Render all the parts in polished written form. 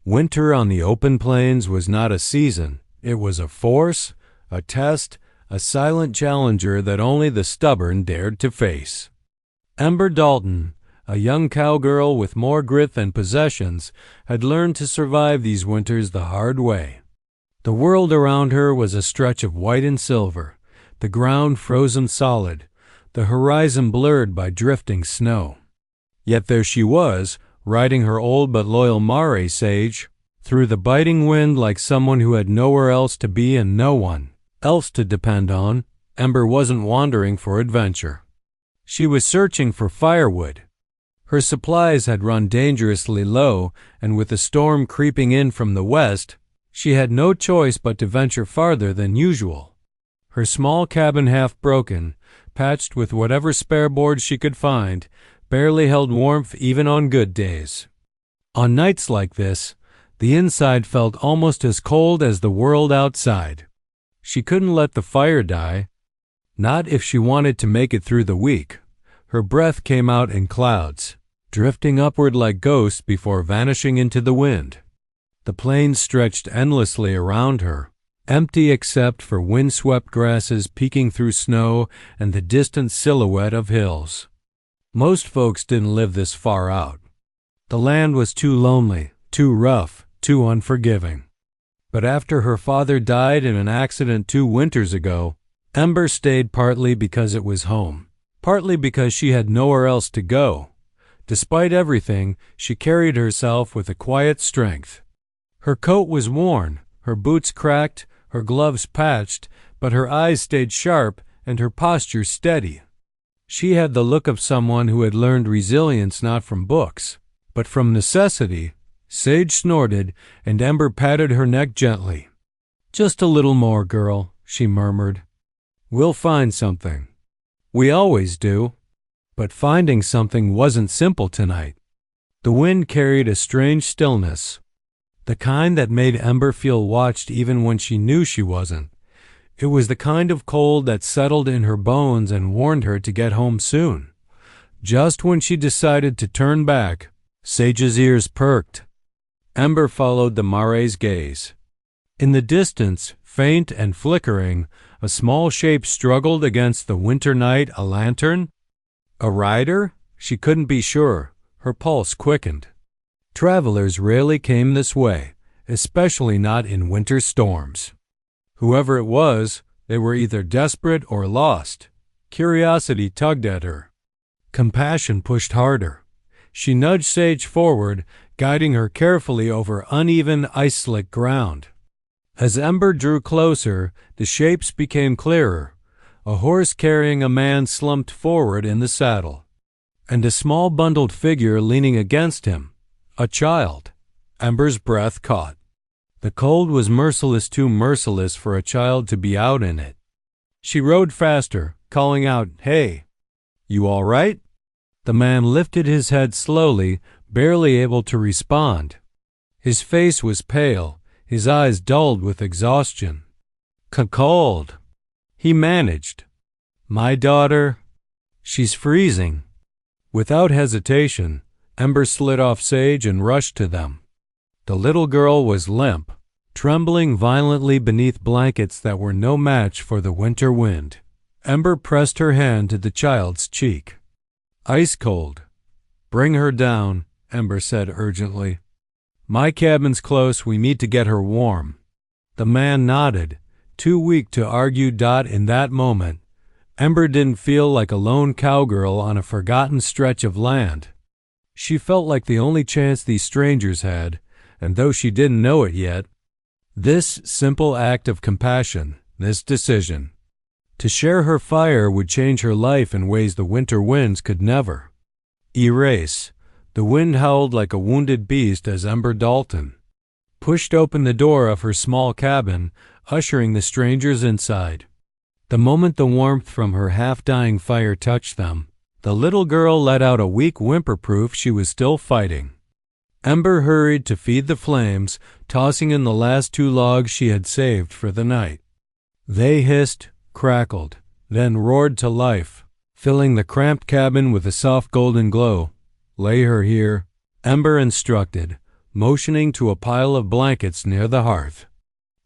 Winter on the open plains was not a season. It was a force, a test, a silent challenger that only the stubborn dared to face. Ember Dalton, a young cowgirl with more grit than possessions, had learned to survive these winters the hard way. The world around her was a stretch of white and silver, the ground frozen solid, the horizon blurred by drifting snow. Yet there she was, riding her old but loyal mare sage through the biting wind like someone who had nowhere else to be and no one else to depend on. Ember wasn't wandering for adventure. She was searching for firewood. Her supplies had run dangerously low, and with the storm creeping in from the west, she had no choice but to venture farther than usual. Her small cabin, half broken, patched with whatever spare boards she could find, barely held warmth even on good days. On nights like this, the inside felt almost as cold as the world outside. She couldn't let the fire die, not if she wanted to make it through the week. Her breath came out in clouds, drifting upward like ghosts before vanishing into the wind. The plains stretched endlessly around her, empty except for windswept grasses peeking through snow and the distant silhouette of hills. Most folks didn't live this far out. The land was too lonely, too rough, too unforgiving. But after her father died in an accident 2 winters ago, Ember stayed partly because it was home, partly because she had nowhere else to go. Despite everything, she carried herself with a quiet strength. Her coat was worn, her boots cracked, her gloves patched, but her eyes stayed sharp and her posture steady. She had the look of someone who had learned resilience not from books, but from necessity. Sage snorted, and Ember patted her neck gently. "Just a little more, girl," she murmured. "We'll find something. We always do." But finding something wasn't simple tonight. The wind carried a strange stillness, the kind that made Ember feel watched even when she knew she wasn't. It was the kind of cold that settled in her bones and warned her to get home soon. Just when she decided to turn back, Sage's ears perked. Ember followed the mare's gaze. In the distance, faint and flickering, a small shape struggled against the winter night. A lantern? A rider? She couldn't be sure. Her pulse quickened. Travelers rarely came this way, especially not in winter storms. Whoever it was, they were either desperate or lost. Curiosity tugged at her. Compassion pushed harder. She nudged Sage forward, guiding her carefully over uneven, ice-slick ground. As Ember drew closer, the shapes became clearer. A horse carrying a man slumped forward in the saddle, and a small bundled figure leaning against him. A child. Ember's breath caught. The cold was merciless, too merciless for a child to be out in it. She rode faster, calling out, "Hey, you all right?" The man lifted his head slowly, barely able to respond. His face was pale, his eyes dulled with exhaustion. "Cold," he managed. "My daughter, she's freezing." Without hesitation, Ember slid off Sage and rushed to them. The little girl was limp, trembling violently beneath blankets that were no match for the winter wind. Ember pressed her hand to the child's cheek. "Ice cold. Bring her down," Ember said urgently. "My cabin's close. We need to get her warm." The man nodded, too weak to argue. In that moment, Ember didn't feel like a lone cowgirl on a forgotten stretch of land. She felt like the only chance these strangers had, and though she didn't know it yet, this simple act of compassion, this decision to share her fire would change her life in ways the winter winds could never erase. The wind howled like a wounded beast as Ember Dalton pushed open the door of her small cabin, ushering the strangers inside. The moment the warmth from her half-dying fire touched them, the little girl let out a weak whimper, proof she was still fighting. Ember hurried to feed the flames, tossing in the last 2 logs she had saved for the night. They hissed, crackled, then roared to life, filling the cramped cabin with a soft golden glow. "Lay her here," Ember instructed, motioning to a pile of blankets near the hearth.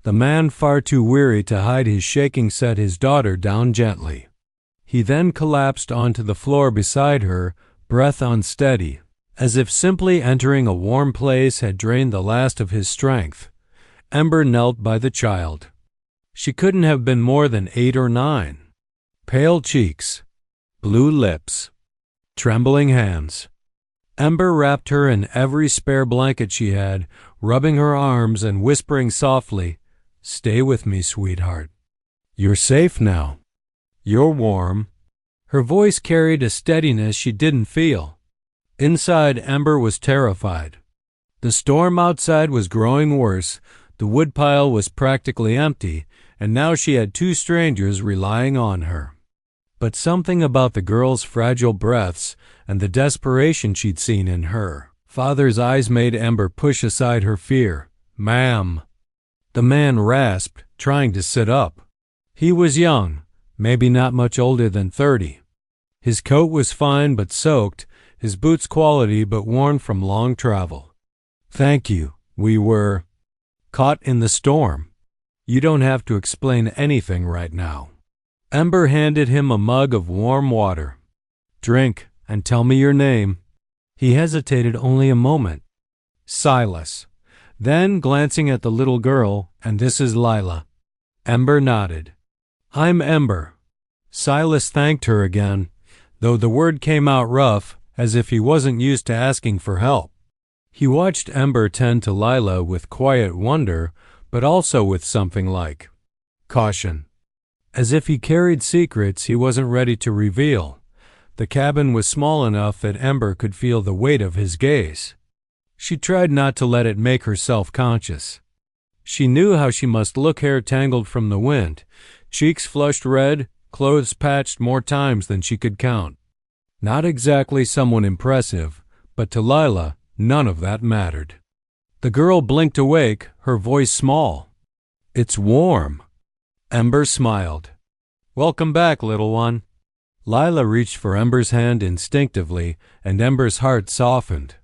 The man, far too weary to hide his shaking, set his daughter down gently. He then collapsed onto the floor beside her, breath unsteady, as if simply entering a warm place had drained the last of his strength. Ember knelt by the child. She couldn't have been more than 8 or 9. Pale cheeks, blue lips, trembling hands. Ember wrapped her in every spare blanket she had, rubbing her arms and whispering softly, "Stay with me, sweetheart. You're safe now. You're warm." Her voice carried a steadiness she didn't feel. Inside, Ember was terrified. The storm outside was growing worse, the woodpile was practically empty, and now she had 2 strangers relying on her. But something about the girl's fragile breaths and the desperation she'd seen in her father's eyes made Ember push aside her fear. "Ma'am." The man rasped, trying to sit up. He was young, maybe not much older than 30. His coat was fine but soaked, his boots quality but worn from long travel. "Thank you. We were caught in the storm. You don't have to explain anything right now." Ember handed him a mug of warm water. "Drink and tell me your name." He hesitated only a moment. "Silas." Then, glancing at the little girl, "And this is Lila." Ember nodded. "I'm Ember." Silas thanked her again, though the word came out rough, as if he wasn't used to asking for help. He watched Ember tend to Lila with quiet wonder, but also with something like caution. As if he carried secrets he wasn't ready to reveal. The cabin was small enough that Ember could feel the weight of his gaze. She tried not to let it make her self-conscious. She knew how she must look, hair tangled from the wind, cheeks flushed red, clothes patched more times than she could count. Not exactly someone impressive, but to Lila, none of that mattered. The girl blinked awake, her voice small. "It's warm." Ember smiled. "Welcome back, little one." Lila reached for Ember's hand instinctively, and Ember's heart softened.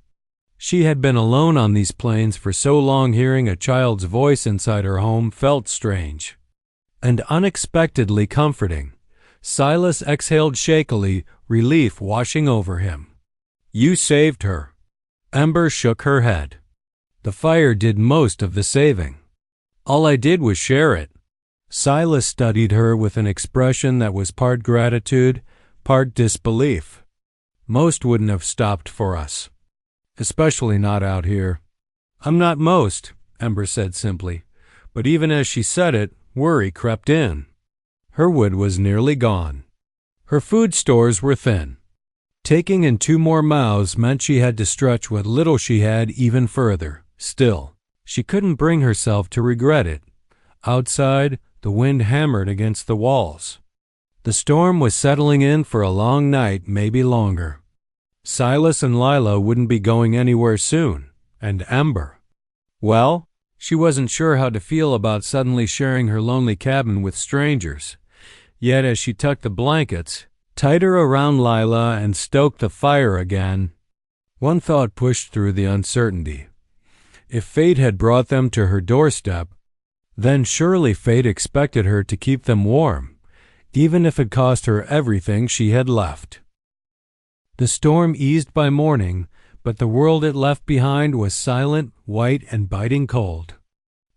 She had been alone on these plains for so long, hearing a child's voice inside her home felt strange and unexpectedly comforting. Silas exhaled shakily, relief washing over him. "You saved her." Ember shook her head. "The fire did most of the saving. All I did was share it." Silas studied her with an expression that was part gratitude, part disbelief. "Most wouldn't have stopped for us. Especially not out here." "I'm not most," Ember said simply, but even as she said it, worry crept in. Her wood was nearly gone. Her food stores were thin. Taking in 2 more mouths meant she had to stretch what little she had even further. Still, she couldn't bring herself to regret it. Outside, the wind hammered against the walls. The storm was settling in for a long night, maybe longer. Silas and Lila wouldn't be going anywhere soon, and Ember. Well, she wasn't sure how to feel about suddenly sharing her lonely cabin with strangers. Yet as she tucked the blankets tighter around Lila and stoked the fire again, one thought pushed through the uncertainty. If fate had brought them to her doorstep, then surely fate expected her to keep them warm, even if it cost her everything she had left. The storm eased by morning, but the world it left behind was silent, white, and biting cold.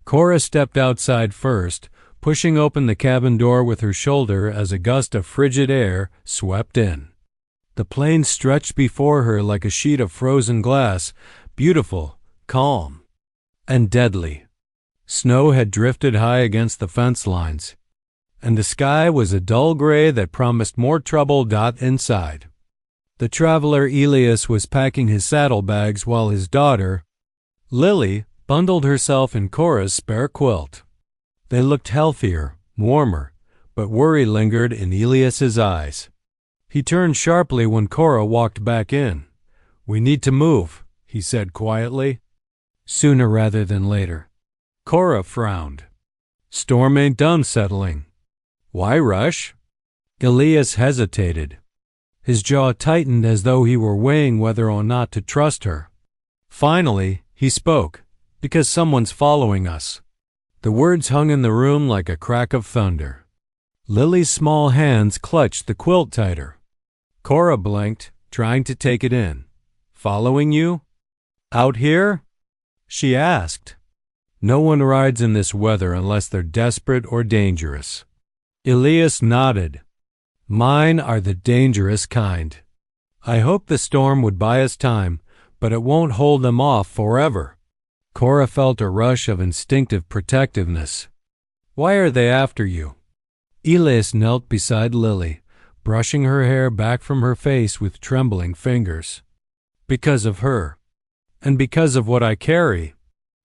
Cora stepped outside first, pushing open the cabin door with her shoulder as a gust of frigid air swept in. The plain stretched before her like a sheet of frozen glass, beautiful, calm, and deadly. Snow had drifted high against the fence lines, and the sky was a dull gray that promised more trouble. Inside, the traveler Elias was packing his saddlebags while his daughter, Lily, bundled herself in Cora's spare quilt. They looked healthier, warmer, but worry lingered in Elias's eyes. He turned sharply when Cora walked back in. "We need to move," he said quietly. "Sooner rather than later." Cora frowned. "Storm ain't done settling." "Why rush?" Elias hesitated. His jaw tightened as though he were weighing whether or not to trust her. Finally, He spoke, because someone's following us. The words hung in the room like a crack of thunder. Lily's small hands clutched the quilt tighter. Cora blinked, trying to take it in. Following you? Out here? She asked. No one rides in this weather unless they're desperate or dangerous. Elias nodded. Mine are the dangerous kind. I hoped the storm would buy us time, but it won't hold them off forever. Cora felt a rush of instinctive protectiveness. Why are they after you? Elias knelt beside Lily, brushing her hair back from her face with trembling fingers. Because of her. And because of what I carry.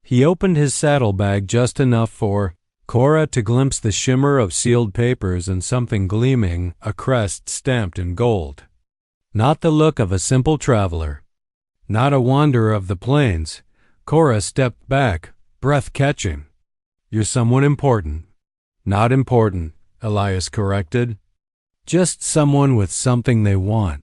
He opened his saddlebag just enough for Cora to glimpse the shimmer of sealed papers and something gleaming, a crest stamped in gold. Not the look of a simple traveler. Not a wanderer of the plains. Cora stepped back, breath catching. You're someone important. Not important, Elias corrected. Just someone with something they want.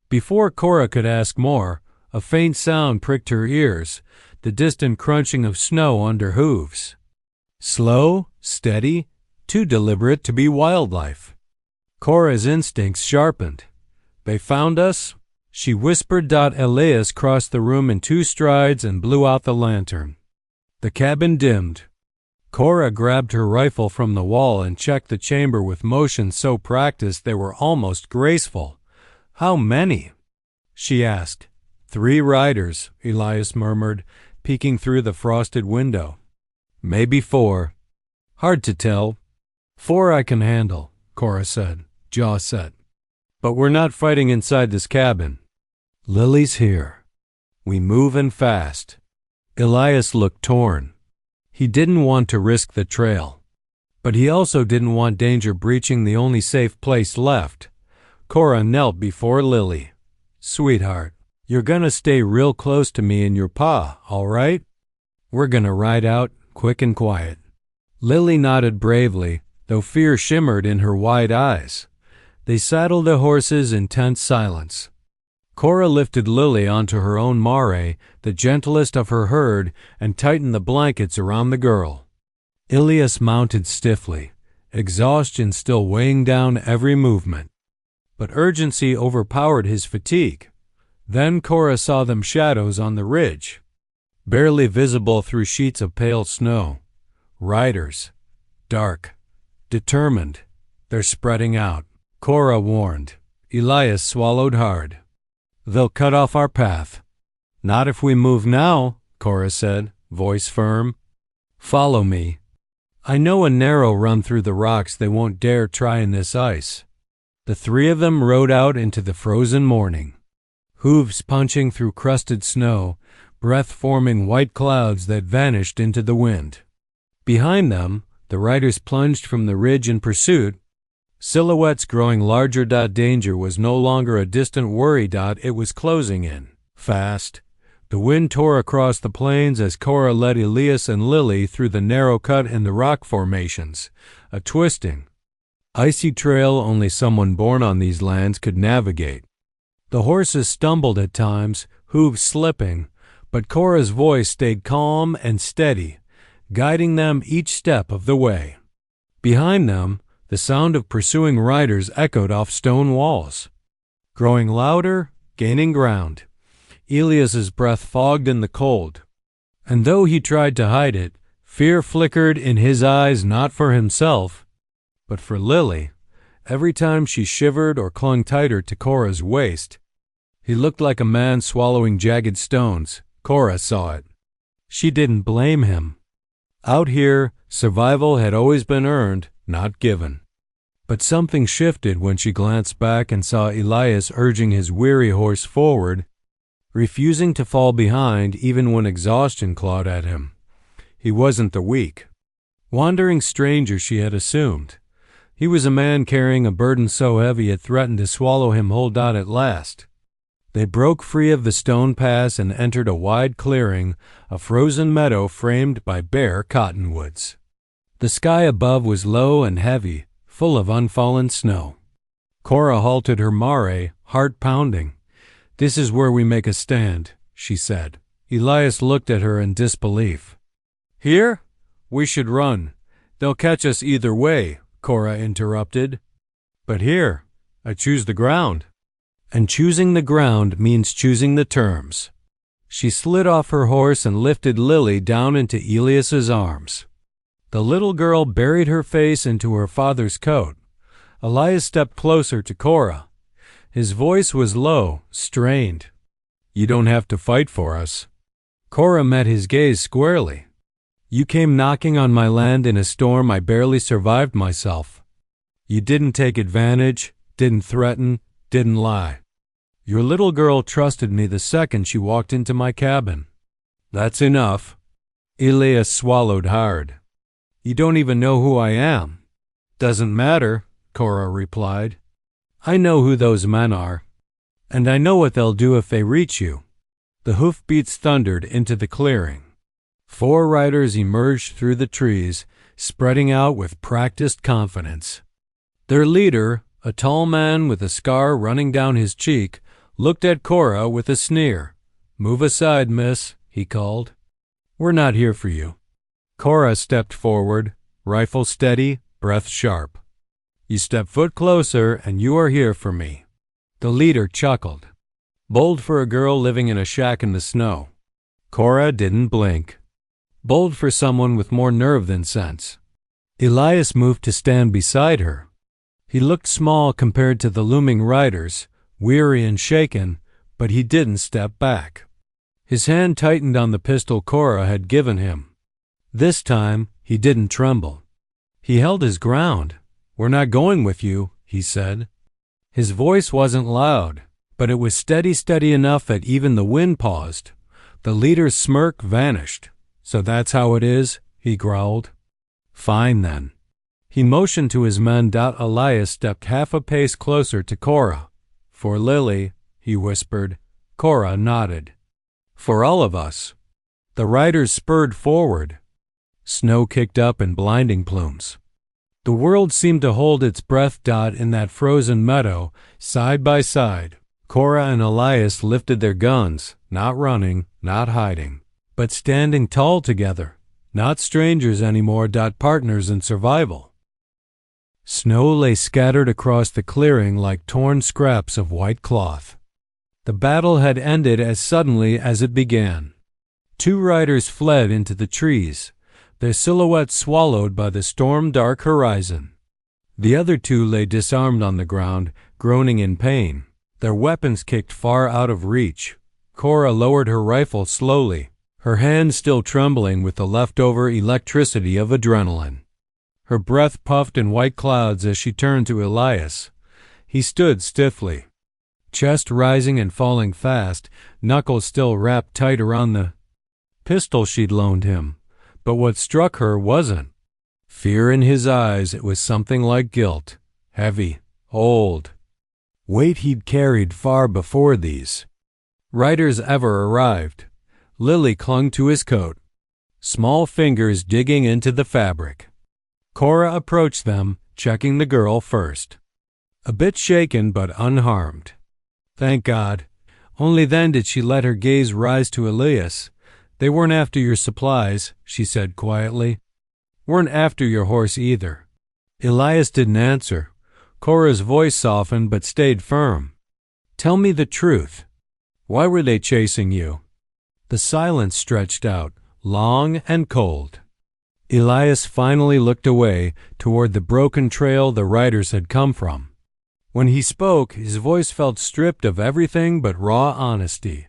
Before Cora could ask more, a faint sound pricked her ears, the distant crunching of snow under hooves. Slow, steady, too deliberate to be wildlife. Cora's instincts sharpened. They found us? She whispered. Elias crossed the room in 2 strides and blew out the lantern. The cabin dimmed. Cora grabbed her rifle from the wall and checked the chamber with motions so practiced they were almost graceful. How many? She asked. 3 riders, Elias murmured, peeking through the frosted window. Maybe 4. Hard to tell. 4 I can handle, Cora said, jaw set. But we're not fighting inside this cabin. Lily's here. We move and fast. Elias looked torn. He didn't want to risk the trail. But he also didn't want danger breaching the only safe place left. Cora knelt before Lily. Sweetheart, you're gonna stay real close to me and your pa, all right? We're gonna ride out, quick and quiet. Lily nodded bravely, though fear shimmered in her wide eyes. They saddled the horses in tense silence. Cora lifted Lily onto her own mare, the gentlest of her herd, and tightened the blankets around the girl. Elias mounted stiffly, exhaustion still weighing down every movement. But urgency overpowered his fatigue. Then Cora saw them shadows on the ridge, barely visible through sheets of pale snow. Riders. Dark. Determined. They're spreading out. Cora warned. Elias swallowed hard. They'll cut off our path. Not if we move now, Cora said, voice firm. Follow me. I know a narrow run through the rocks they won't dare try in this ice. The 3 of them rode out into the frozen morning. Hooves punching through crusted snow, breath forming white clouds that vanished into the wind. Behind them, the riders plunged from the ridge in pursuit, silhouettes growing larger. Danger was no longer a distant worry. It was closing in, fast. The wind tore across the plains as Cora led Elias and Lily through the narrow cut in the rock formations, a twisting, icy trail only someone born on these lands could navigate. The horses stumbled at times, hooves slipping, but Cora's voice stayed calm and steady, guiding them each step of the way. Behind them, the sound of pursuing riders echoed off stone walls. Growing louder, gaining ground. Elias's breath fogged in the cold. And though he tried to hide it, fear flickered in his eyes, not for himself, but for Lily. Every time she shivered or clung tighter to Cora's waist. He looked like a man swallowing jagged stones. Cora saw it. She didn't blame him. Out here, survival had always been earned, not given. But something shifted when she glanced back and saw Elias urging his weary horse forward, refusing to fall behind even when exhaustion clawed at him. He wasn't the weak, wandering stranger she had assumed. He was a man carrying a burden so heavy it threatened to swallow him whole. At last, they broke free of the stone pass and entered a wide clearing, a frozen meadow framed by bare cottonwoods. The sky above was low and heavy, full of unfallen snow. Cora halted her mare, heart pounding. This is where we make a stand, she said. Elias looked at her in disbelief. Here? We should run. They'll catch us either way, Cora interrupted. But here, I choose the ground. And choosing the ground means choosing the terms. She slid off her horse and lifted Lily down into Elias's arms. The little girl buried her face into her father's coat. Elias stepped closer to Cora. His voice was low, strained. You don't have to fight for us. Cora met his gaze squarely. You came knocking on my land in a storm I barely survived myself. You didn't take advantage, didn't threaten, didn't lie. Your little girl trusted me the second she walked into my cabin. That's enough. Elias swallowed hard. You don't even know who I am. Doesn't matter, Cora replied. I know who those men are. And I know what they'll do if they reach you. The hoofbeats thundered into the clearing. 4 riders emerged through the trees, spreading out with practiced confidence. Their leader, a tall man with a scar running down his cheek, looked at Cora with a sneer. Move aside, miss, he called. We're not here for you. Cora stepped forward, rifle steady, breath sharp. You step foot closer and you are here for me. The leader chuckled. Bold for a girl living in a shack in the snow. Cora didn't blink. Bold for someone with more nerve than sense. Elias moved to stand beside her. He looked small compared to the looming riders, weary and shaken, but he didn't step back. His hand tightened on the pistol Cora had given him. This time, he didn't tremble. He held his ground. We're not going with you, he said. His voice wasn't loud, but it was steady enough that even the wind paused. The leader's smirk vanished. So that's how it is, he growled. Fine then. He motioned to his men. Elias stepped half a pace closer to Cora. For Lily, he whispered. Cora nodded. For all of us. The riders spurred forward. Snow kicked up in blinding plumes. The world seemed to hold its breath. In that frozen meadow, side by side, Cora and Elias lifted their guns, not running, not hiding, but standing tall together, not strangers anymore. Partners in survival. Snow lay scattered across the clearing like torn scraps of white cloth. The battle had ended as suddenly as it began. 2 riders fled into the trees, their silhouettes swallowed by the storm-dark horizon. The other 2 lay disarmed on the ground, groaning in pain, their weapons kicked far out of reach. Cora lowered her rifle slowly, her hand still trembling with the leftover electricity of adrenaline. Her breath puffed in white clouds as she turned to Elias. He stood stiffly, chest rising and falling fast, knuckles still wrapped tight around the pistol she'd loaned him. But what struck her wasn't fear in his eyes. It was something like guilt, heavy, old, weight he'd carried far before these riders ever arrived. Lily clung to his coat, small fingers digging into the fabric. Cora approached them, checking the girl first. A bit shaken but unharmed. Thank God. Only then did she let her gaze rise to Elias. They weren't after your supplies, she said quietly. Weren't after your horse either. Elias didn't answer. Cora's voice softened but stayed firm. Tell me the truth. Why were they chasing you? The silence stretched out, long and cold. Elias finally looked away toward the broken trail the riders had come from. When he spoke, his voice felt stripped of everything but raw honesty.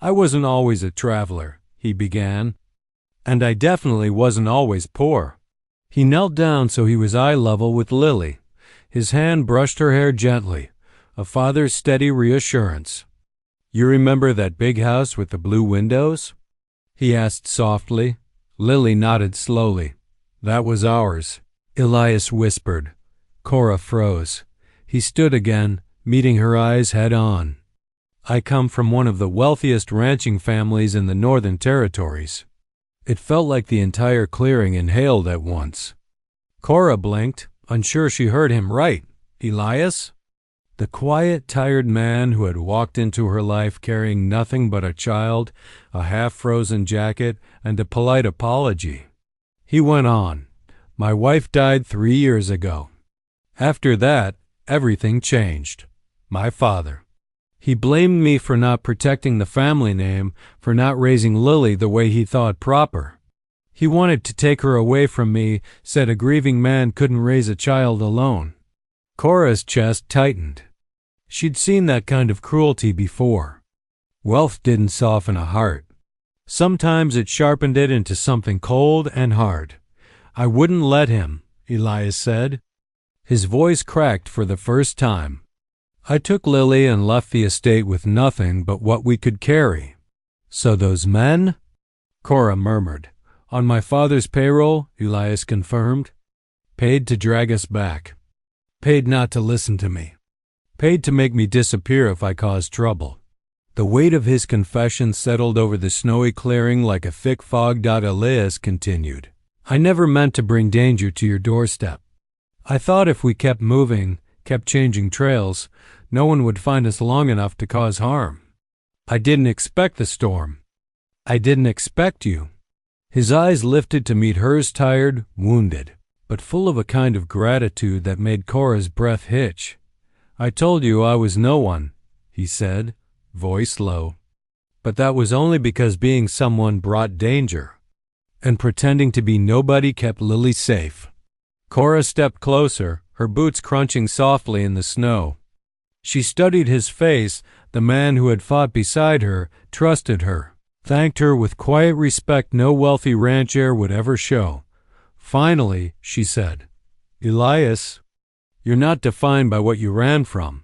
I wasn't always a traveler, he began. And I definitely wasn't always poor. He knelt down so he was eye level with Lily. His hand brushed her hair gently, a father's steady reassurance. You remember that big house with the blue windows? He asked softly. Lily nodded slowly. That was ours, Elias whispered. Cora froze. He stood again, meeting her eyes head on. I come from one of the wealthiest ranching families in the Northern Territories. It felt like the entire clearing inhaled at once. Cora blinked, unsure she heard him right. Elias? The quiet, tired man who had walked into her life carrying nothing but a child, a half-frozen jacket, and a polite apology. He went on, "My wife died 3 years ago. After that, everything changed. My father. He blamed me for not protecting the family name, for not raising Lily the way he thought proper. He wanted to take her away from me, said a grieving man couldn't raise a child alone." Cora's chest tightened. She'd seen that kind of cruelty before. Wealth didn't soften a heart. Sometimes it sharpened it into something cold and hard. "I wouldn't let him," Elias said. His voice cracked for the first time. "I took Lily and left the estate with nothing but what we could carry." "So those men?" Cora murmured. "On my father's payroll," Elias confirmed. "Paid to drag us back. Paid not to listen to me. Paid to make me disappear if I caused trouble." The weight of his confession settled over the snowy clearing like a thick fog. Elias continued. "I never meant to bring danger to your doorstep. I thought if we kept moving, kept changing trails, no one would find us long enough to cause harm. I didn't expect the storm. I didn't expect you." His eyes lifted to meet hers, tired, wounded, but full of a kind of gratitude that made Cora's breath hitch. "I told you I was no one," he said, voice low. "But that was only because being someone brought danger, and pretending to be nobody kept Lily safe." Cora stepped closer, her boots crunching softly in the snow. She studied his face, the man who had fought beside her, trusted her, thanked her with quiet respect no wealthy rancher would ever show. Finally, she said, "Elias, you're not defined by what you ran from."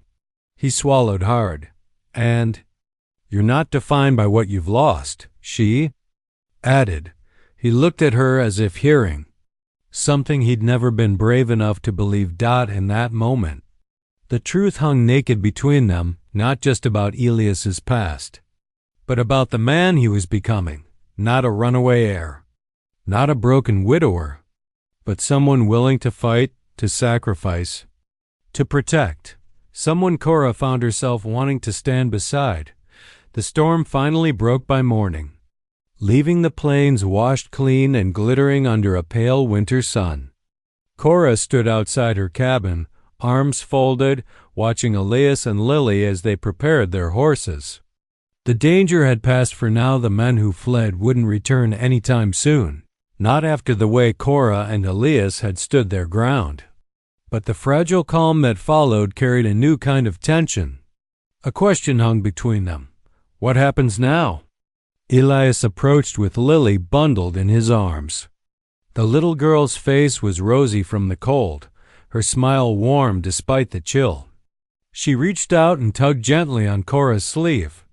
He swallowed hard. "And you're not defined by what you've lost," she added. He looked at her as if hearing something he'd never been brave enough to believe. In that moment, the truth hung naked between them, not just about Elias's past, but about the man he was becoming. Not a runaway heir, not a broken widower, but someone willing to fight, to sacrifice, to protect. Someone Cora found herself wanting to stand beside. The storm finally broke by morning, leaving the plains washed clean and glittering under a pale winter sun. Cora stood outside her cabin, arms folded, watching Elias and Lily as they prepared their horses. The danger had passed for now. The men who fled wouldn't return anytime soon, not after the way Cora and Elias had stood their ground. But the fragile calm that followed carried a new kind of tension. A question hung between them. What happens now? Elias approached with Lily bundled in his arms. The little girl's face was rosy from the cold, her smile warm despite the chill. She reached out and tugged gently on Cora's sleeve.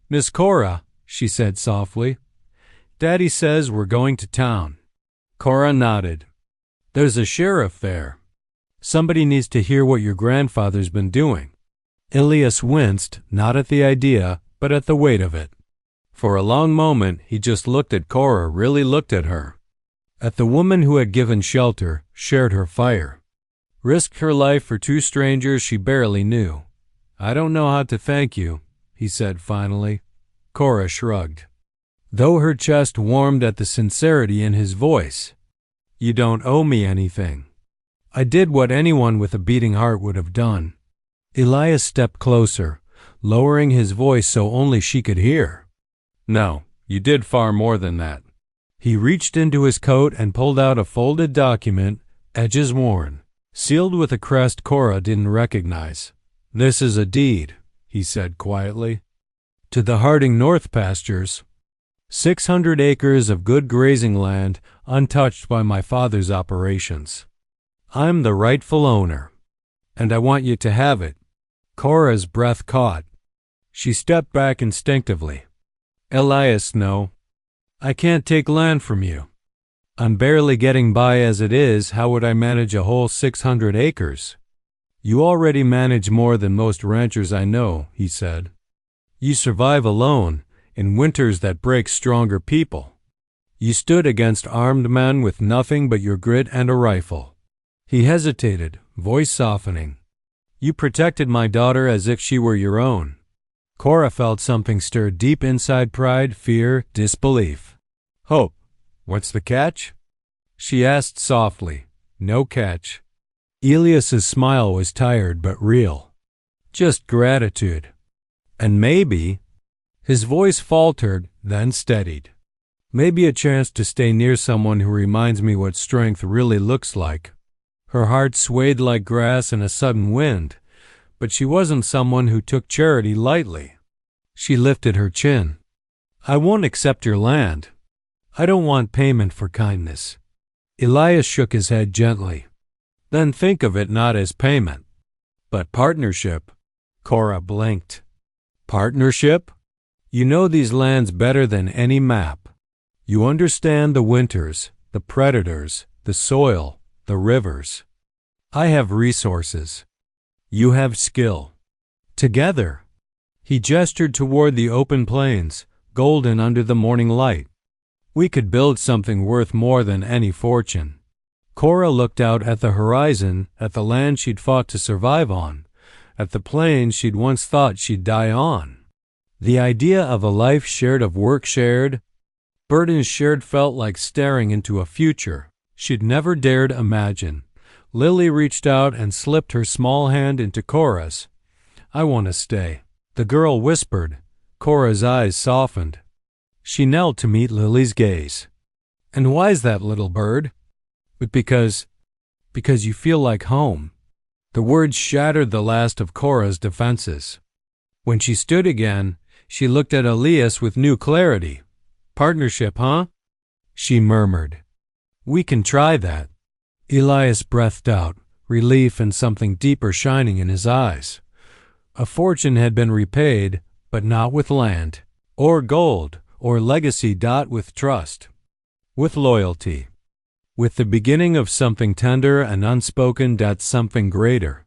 "Miss Cora," she said softly, "Daddy says we're going to town." Cora nodded. "There's a sheriff there. Somebody needs to hear what your grandfather's been doing." Elias winced, not at the idea, but at the weight of it. For a long moment, he just looked at Cora, really looked at her. At the woman who had given shelter, shared her fire, risked her life for two strangers she barely knew. "I don't know how to thank you," he said finally. Cora shrugged, though her chest warmed at the sincerity in his voice. "You don't owe me anything. I did what anyone with a beating heart would have done." Elias stepped closer, lowering his voice so only she could hear. "No, you did far more than that." He reached into his coat and pulled out a folded document, edges worn, sealed with a crest Cora didn't recognize. "This is a deed," he said quietly, "to the Harding North pastures. 600 acres of good grazing land untouched by my father's operations. I'm the rightful owner, and I want you to have it." Cora's breath caught. She stepped back instinctively. "Elias, no. I can't take land from you. I'm barely getting by as it is. How would I manage a whole 600 acres? You already manage more than most ranchers I know," he said. "You survive alone, in winters that break stronger people. You stood against armed men with nothing but your grit and a rifle." He hesitated, voice softening. You protected my daughter as if she were your own. Cora felt something stir deep inside: pride, fear, disbelief. Hope. What's the catch? She asked softly. No catch. Elias's smile was tired but real. Just gratitude. And maybe, his voice faltered, then steadied. Maybe a chance to stay near someone who reminds me what strength really looks like. Her heart swayed like grass in a sudden wind, but she wasn't someone who took charity lightly. She lifted her chin. I won't accept your land. I don't want payment for kindness. Elias shook his head gently. Then think of it not as payment, but partnership. Cora blinked. Partnership? You know these lands better than any map. You understand the winters, the predators, the soil, the rivers. I have resources. You have skill. Together. He gestured toward the open plains, golden under the morning light. We could build something worth more than any fortune. Cora looked out at the horizon, at the land she'd fought to survive on, at the plains she'd once thought she'd die on. The idea of a life shared, of work shared, burdens shared, felt like staring into a future she'd never dared imagine. Lily reached out and slipped her small hand into Cora's. I want to stay, the girl whispered. Cora's eyes softened. She knelt to meet Lily's gaze. And why's that, little bird? But because you feel like home. The words shattered the last of Cora's defenses. When she stood again, she looked at Elias with new clarity. Partnership, huh? She murmured. We can try that. Elias breathed out, relief and something deeper shining in his eyes. A fortune had been repaid, but not with land, or gold, or legacy. With trust, with loyalty, with the beginning of something tender and unspoken. Something greater.